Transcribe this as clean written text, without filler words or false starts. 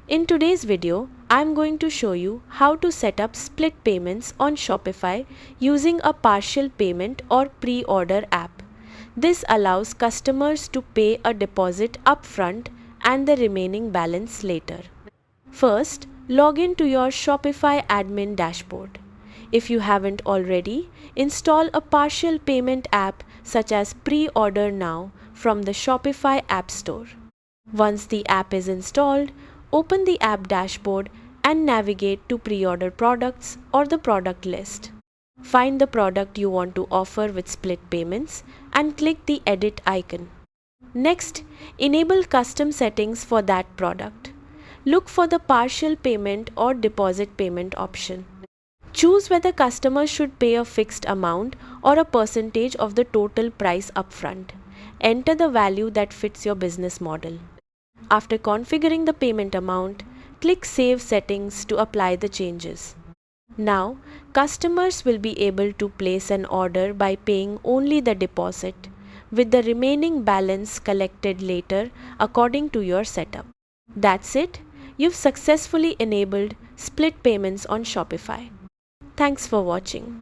In today's video, I'm going to show you how to set up split payments on Shopify using a partial payment or pre-order app. This allows customers to pay a deposit upfront and the remaining balance later. First, log in to your Shopify admin dashboard. If you haven't already, install a partial payment app such as Pre-Order Now from the Shopify App Store. Once the app is installed, open the app dashboard and navigate to pre-order products or the product list. Find the product you want to offer with split payments and click the edit icon. Next, enable custom settings for that product. Look for the partial payment or deposit payment option. Choose whether customers should pay a fixed amount or a percentage of the total price upfront. Enter the value that fits your business model. After configuring the payment amount, click Save Settings to apply the changes. Now, customers will be able to place an order by paying only the deposit, with the remaining balance collected later according to your setup. That's it. You've successfully enabled split payments on Shopify. Thanks for watching.